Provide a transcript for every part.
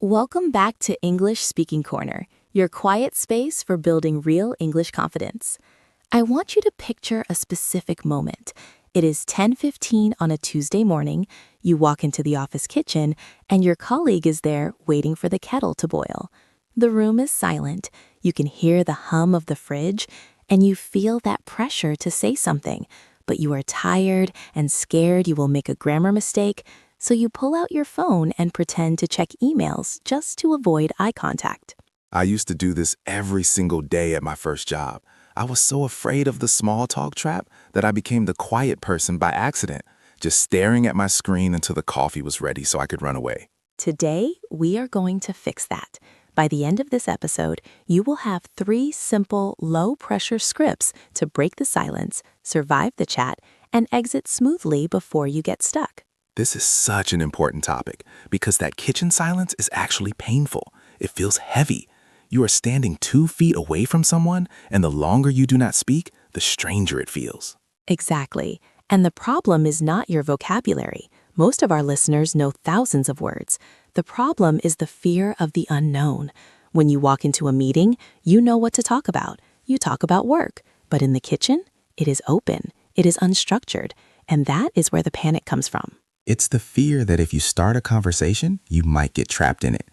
Welcome back to English Speaking Corner, your quiet space for building real English confidence. I want you to picture a specific moment. It is 10:15 on a Tuesday morning. You walk into the office kitchen, and your colleague is there waiting for the kettle to boil. The room is silent. You can hear the hum of the fridge, and you feel that pressure to say something, but you are tired and scared you will make a grammar mistake. So you pull out your phone and pretend to check emails just to avoid eye contact. I used to do this every single day at my first job. I was so afraid of the small talk trap that I became the quiet person by accident, just staring at my screen until the coffee was ready so I could run away. Today, we are going to fix that. By the end of this episode, you will have 3 simple, low-pressure scripts to break the silence, survive the chat, and exit smoothly before you get stuck. This is such an important topic because that kitchen silence is actually painful. It feels heavy. You are standing 2 feet away from someone, and the longer you do not speak, the stranger it feels. Exactly. And the problem is not your vocabulary. Most of our listeners know thousands of words. The problem is the fear of the unknown. When you walk into a meeting, you know what to talk about. You talk about work. But in the kitchen, it is open. It is unstructured. And that is where the panic comes from. It's the fear that if you start a conversation, you might get trapped in it.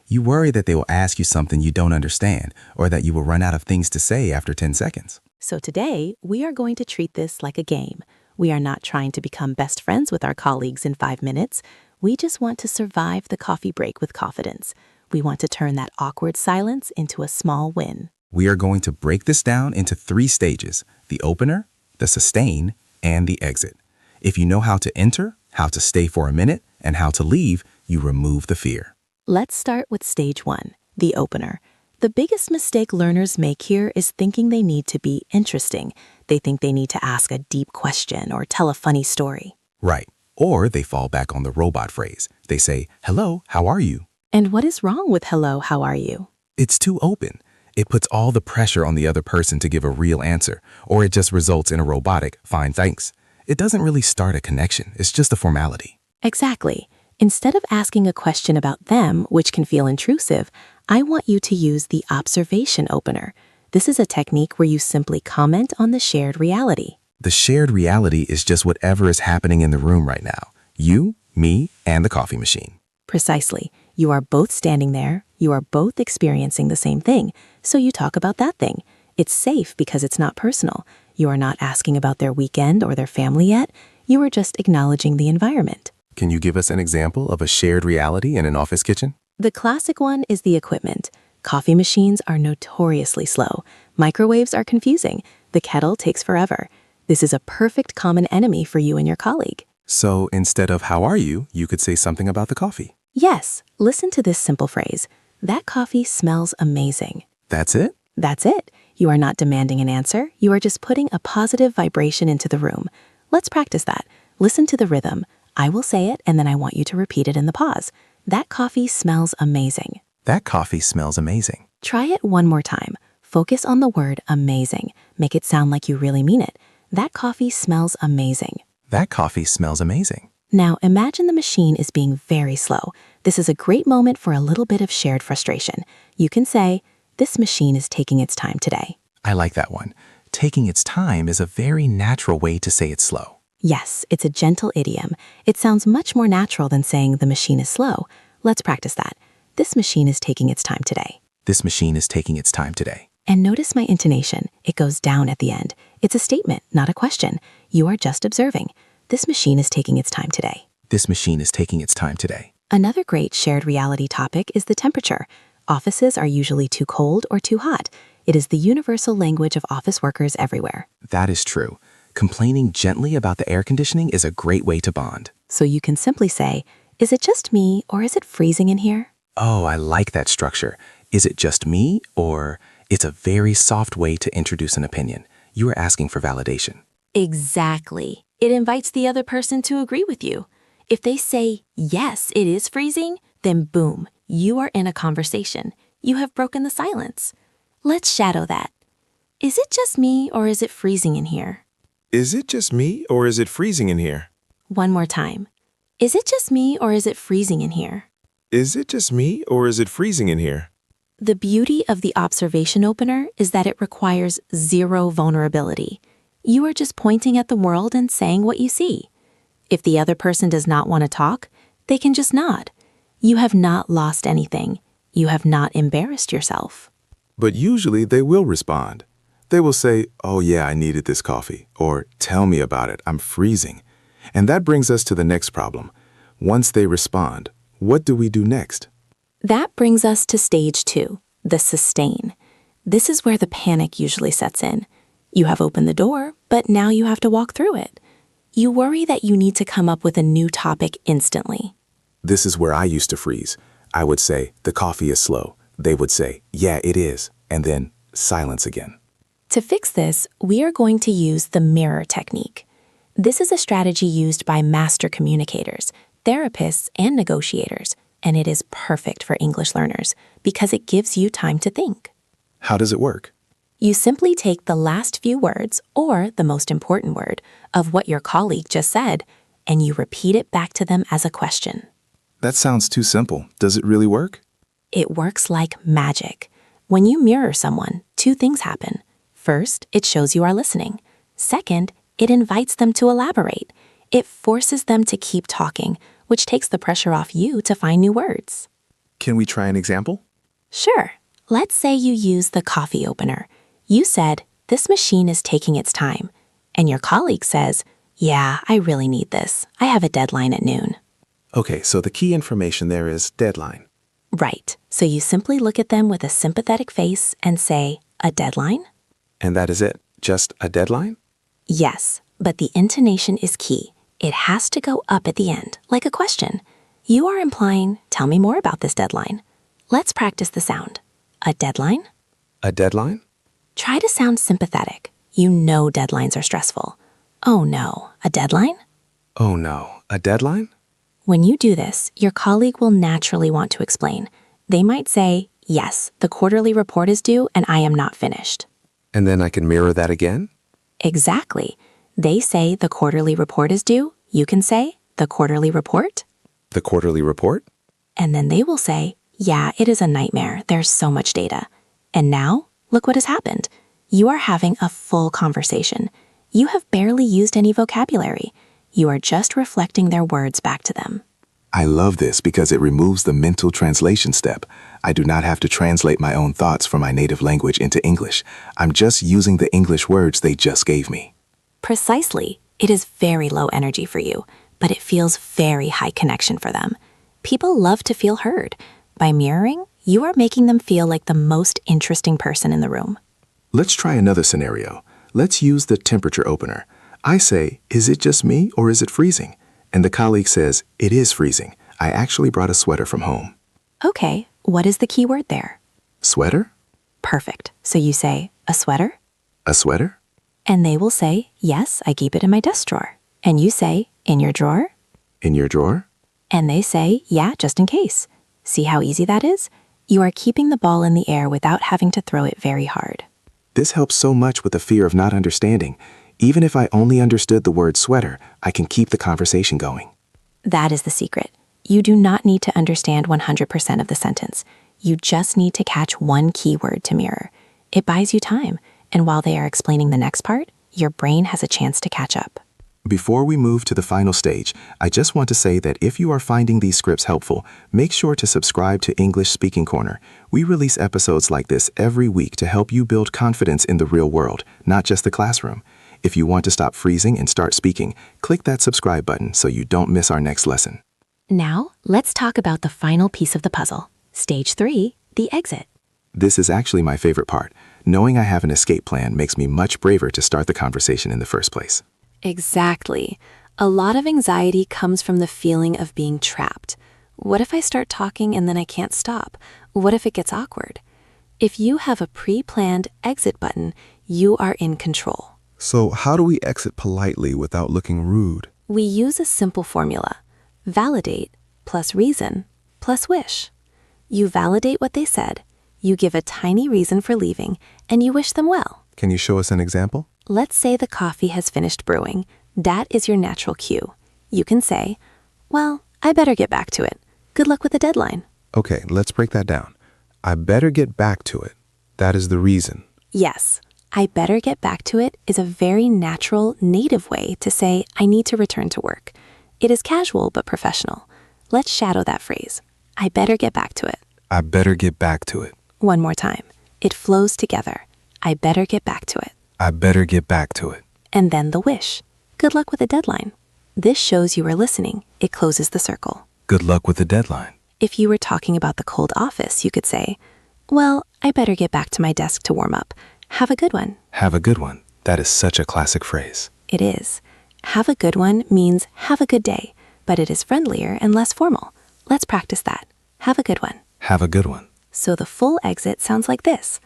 You worry that they will ask you something you don't understand or that you will run out of things to say after 10 seconds. So today, we are going to treat this like a game. We are not trying to become best friends with our colleagues in 5 minutes. We just want to survive the coffee break with confidence. We want to turn that awkward silence into a small win. We are going to break this down into 3 stages: the opener, the sustain, and the exit. If you know how to enter, how to stay for a minute, and how to leave, you remove the fear. Let's start with stage 1, the opener. The biggest mistake learners make here is thinking they need to be interesting. They think they need to ask a deep question or tell a funny story. Right. Or they fall back on the robot phrase. They say, "Hello, how are you?" And what is wrong with hello, how are you? It's too open. It puts all the pressure on the other person to give a real answer, or it just results in a robotic, "Fine, thanks." It doesn't really start a connection. It's just a formality. Exactly. Instead of asking a question about them, which can feel intrusive, I want you to use the observation opener. This is a technique where you simply comment on the shared reality. The shared reality is just whatever is happening in the room right now. You, me, and the coffee machine. Precisely. You are both standing there. You are both experiencing the same thing. So you talk about that thing. It's safe because it's not personal. You are not asking about their weekend or their family yet. You are just acknowledging the environment. Can you give us an example of a shared reality in an office kitchen? The classic one is the equipment. Coffee machines are notoriously slow. Microwaves are confusing. The kettle takes forever. This is a perfect common enemy for you and your colleague. So instead of "how are you," you could say something about the coffee. Yes, listen to this simple phrase. That coffee smells amazing. That's it? That's it. You are not demanding an answer. You are just putting a positive vibration into the room. Let's practice that. Listen to the rhythm. I will say it, and then I want you to repeat it in the pause. That coffee smells amazing. That coffee smells amazing. Try it one more time. Focus on the word amazing. Make it sound like you really mean it. That coffee smells amazing. That coffee smells amazing. Now imagine the machine is being very slow. This is a great moment for a little bit of shared frustration. You can say, "This machine is taking its time today." I like that one. Taking its time is a very natural way to say it's slow. Yes, it's a gentle idiom. It sounds much more natural than saying the machine is slow. Let's practice that. This machine is taking its time today. This machine is taking its time today. And notice my intonation. It goes down at the end. It's a statement, not a question. You are just observing. This machine is taking its time today. This machine is taking its time today. Another great shared reality topic is the temperature. Offices are usually too cold or too hot. It is the universal language of office workers everywhere. That is true. Complaining gently about the air conditioning is a great way to bond. So you can simply say, "Is it just me or is it freezing in here?" Oh, I like that structure. Is it just me, or it's a very soft way to introduce an opinion. You are asking for validation. Exactly. It invites the other person to agree with you. If they say, "Yes, it is freezing," then boom, you are in a conversation. You have broken the silence. Let's shadow that. Is it just me or is it freezing in here? Is it just me or is it freezing in here? One more time. Is it just me or is it freezing in here? Is it just me or is it freezing in here? The beauty of the observation opener is that it requires zero vulnerability. You are just pointing at the world and saying what you see. If the other person does not want to talk, they can just nod. You have not lost anything. You have not embarrassed yourself. But usually they will respond. They will say, "Oh yeah, I needed this coffee," or "Tell me about it, I'm freezing." And that brings us to the next problem. Once they respond, what do we do next? That brings us to stage 2, the sustain. This is where the panic usually sets in. You have opened the door, but now you have to walk through it. You worry that you need to come up with a new topic instantly. This is where I used to freeze. I would say, "The coffee is slow." They would say, "Yeah, it is." And then silence again. To fix this, we are going to use the mirror technique. This is a strategy used by master communicators, therapists, and negotiators, and it is perfect for English learners because it gives you time to think. How does it work? You simply take the last few words, or the most important word, of what your colleague just said, and you repeat it back to them as a question. That sounds too simple. Does it really work? It works like magic. When you mirror someone, 2 things happen. First, it shows you are listening. Second, it invites them to elaborate. It forces them to keep talking, which takes the pressure off you to find new words. Can we try an example? Sure. Let's say you use the coffee opener. You said, "This machine is taking its time." And your colleague says, "Yeah, I really need this. I have a deadline at noon." Okay, so the key information there is deadline. Right. So you simply look at them with a sympathetic face and say, "A deadline?" And that is it? Just a deadline? Yes, but the intonation is key. It has to go up at the end, like a question. You are implying, "Tell me more about this deadline." Let's practice the sound. A deadline? A deadline? Try to sound sympathetic. You know deadlines are stressful. Oh no, a deadline? Oh no, a deadline? When you do this, your colleague will naturally want to explain. They might say, "Yes, the quarterly report is due and I am not finished." And then I can mirror that again? Exactly. They say the quarterly report is due. You can say, "The quarterly report?" The quarterly report? And then they will say, "Yeah, it is a nightmare. There's so much data." And now, look what has happened. You are having a full conversation. You have barely used any vocabulary. You are just reflecting their words back to them. I love this because it removes the mental translation step. I do not have to translate my own thoughts from my native language into English. I'm just using the English words they just gave me. Precisely. It is very low energy for you, but it feels very high connection for them. People love to feel heard. By mirroring, you are making them feel like the most interesting person in the room. Let's try another scenario. Let's use the temperature opener. I say, "Is it just me or is it freezing?" And the colleague says, "It is freezing. I actually brought a sweater from home." Okay, what is the key word there? Sweater? Perfect. So you say, "A sweater?" A sweater? And they will say, "Yes, I keep it in my desk drawer." And you say, "In your drawer?" In your drawer? And they say, "Yeah, just in case." See how easy that is? You are keeping the ball in the air without having to throw it very hard. This helps so much with the fear of not understanding. Even if I only understood the word sweater, I can keep the conversation going. That is the secret. You do not need to understand 100% of the sentence. You just need to catch one key word to mirror. It buys you time, and while they are explaining the next part, your brain has a chance to catch up. Before we move to the final stage, I just want to say that if you are finding these scripts helpful, make sure to subscribe to English Speaking Corner. We release episodes like this every week to help you build confidence in the real world, not just the classroom. If you want to stop freezing and start speaking, click that subscribe button so you don't miss our next lesson. Now, let's talk about the final piece of the puzzle. Stage 3, the exit. This is actually my favorite part. Knowing I have an escape plan makes me much braver to start the conversation in the first place. Exactly. A lot of anxiety comes from the feeling of being trapped. What if I start talking and then I can't stop? What if it gets awkward? If you have a pre-planned exit button, you are in control. So how do we exit politely without looking rude? We use a simple formula. Validate plus reason plus wish. You validate what they said, you give a tiny reason for leaving, and you wish them well. Can you show us an example? Let's say the coffee has finished brewing. That is your natural cue. You can say, "Well, I better get back to it." Good luck with the deadline. Okay, let's break that down. I better get back to it. That is the reason. Yes, I better get back to it is a very natural, native way to say I need to return to work. It is casual but professional. Let's shadow that phrase. I better get back to it. I better get back to it. One more time. It flows together. I better get back to it. I better get back to it. And then the wish. Good luck with the deadline. This shows you are listening. It closes the circle. Good luck with the deadline. If you were talking about the cold office, you could say, well, I better get back to my desk to warm up. Have a good one. Have a good one. That is such a classic phrase. It is. Have a good one means have a good day, but it is friendlier and less formal. Let's practice that. Have a good one. Have a good one. So the full exit sounds like this.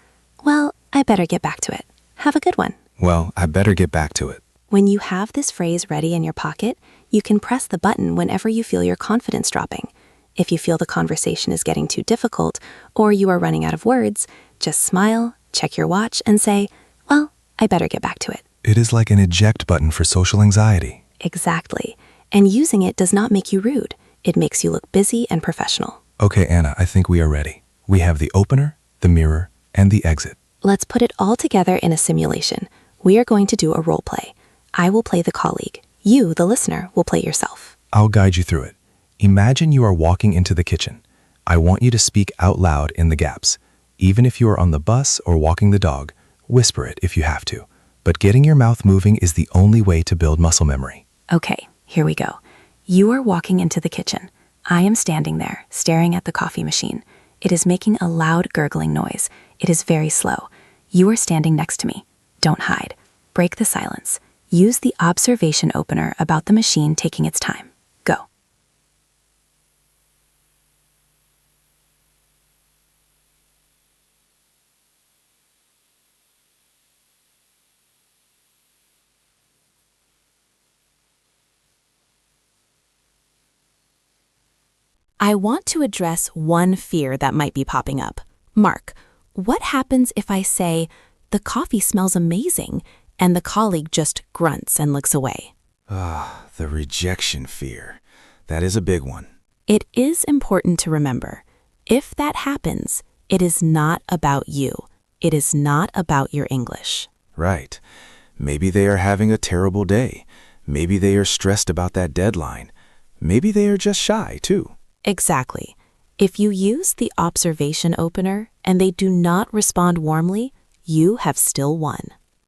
Well, I better get back to it. Have a good one. Well, I better get back to it. When you have this phrase ready in your pocket, you can press the button whenever you feel your confidence dropping. If you feel the conversation is getting too difficult or you are running out of words, just smile, check your watch, and say, well, I better get back to it. It is like an eject button for social anxiety. Exactly. And using it does not make you rude. It makes you look busy and professional. Okay, Anna, I think we are ready. We have the opener, the mirror, and the exit. Let's put it all together in a simulation. We are going to do a role play. I will play the colleague. You, the listener, will play yourself. I'll guide you through it. Imagine you are walking into the kitchen. I want you to speak out loud in the gaps. Even if you are on the bus or walking the dog, whisper it if you have to. But getting your mouth moving is the only way to build muscle memory. Okay, here we go. You are walking into the kitchen. I am standing there, staring at the coffee machine. It is making a loud gurgling noise. It is very slow. You are standing next to me. Don't hide. Break the silence. Use the observation opener about the machine taking its time. Go. I want to address one fear that might be popping up. Mark, what happens if I say, the coffee smells amazing, and the colleague just grunts and looks away? The rejection fear. That is a big one. It is important to remember, if that happens, it is not about you. It is not about your English. Right. Maybe they are having a terrible day. Maybe they are stressed about that deadline. Maybe they are just shy, too. Exactly. If you use the observation opener and they do not respond warmly, you have still won.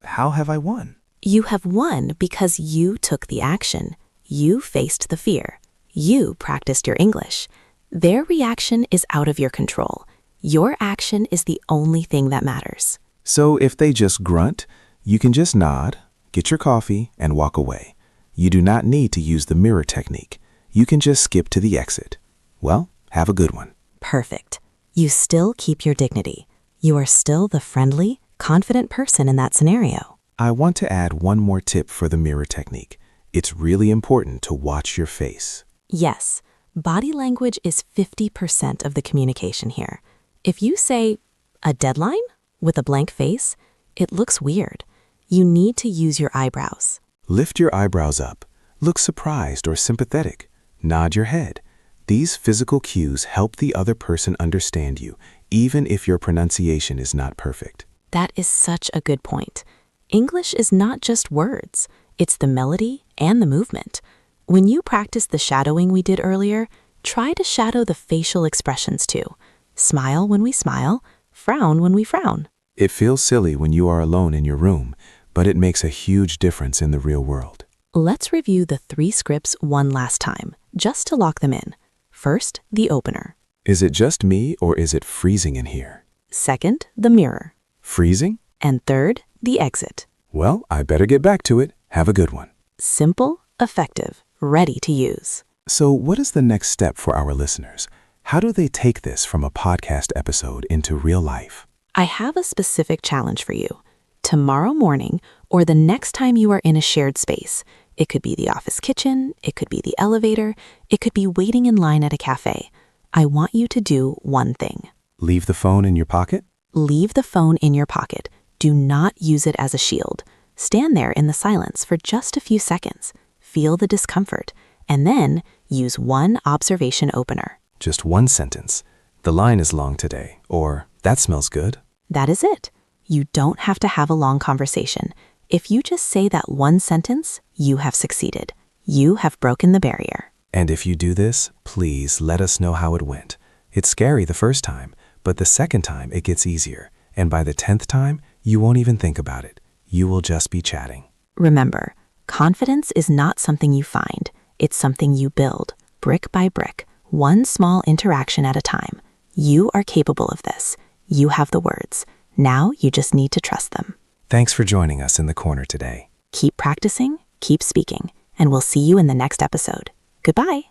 How have I won? You have won because you took the action. You faced the fear. You practiced your English. Their reaction is out of your control. Your action is the only thing that matters. So if they just grunt, you can just nod, get your coffee, and walk away. You do not need to use the mirror technique. You can just skip to the exit. Well, have a good one. Perfect. You still keep your dignity. You are still the friendly, confident person in that scenario. I want to add one more tip for the mirror technique. It's really important to watch your face. Yes, body language is 50% of the communication here. If you say, a deadline? With a blank face, it looks weird. You need to use your eyebrows. Lift your eyebrows up. Look surprised or sympathetic. Nod your head. These physical cues help the other person understand you, even if your pronunciation is not perfect. That is such a good point. English is not just words. It's the melody and the movement. When you practice the shadowing we did earlier, try to shadow the facial expressions too. Smile when we smile, frown when we frown. It feels silly when you are alone in your room, but it makes a huge difference in the real world. Let's review the 3 scripts one last time, just to lock them in. First, the opener. Is it just me or is it freezing in here? Second, the mirror. Freezing? And third, the exit. Well, I better get back to it. Have a good one. Simple, effective, ready to use. So what is the next step for our listeners? How do they take this from a podcast episode into real life? I have a specific challenge for you. Tomorrow morning, or the next time you are in a shared space, it could be the office kitchen, it could be the elevator, it could be waiting in line at a cafe. I want you to do one thing. Leave the phone in your pocket? Leave the phone in your pocket. Do not use it as a shield. Stand there in the silence for just a few seconds. Feel the discomfort, and then use one observation opener. Just one sentence. The line is long today, or that smells good. That is it. You don't have to have a long conversation. If you just say that one sentence, you have succeeded. You have broken the barrier. And if you do this, please let us know how it went. It's scary the first time, but the second time it gets easier. And by the 10th time, you won't even think about it. You will just be chatting. Remember, confidence is not something you find. It's something you build, brick by brick, one small interaction at a time. You are capable of this. You have the words. Now you just need to trust them. Thanks for joining us in the corner today. Keep practicing, keep speaking, and we'll see you in the next episode. Goodbye.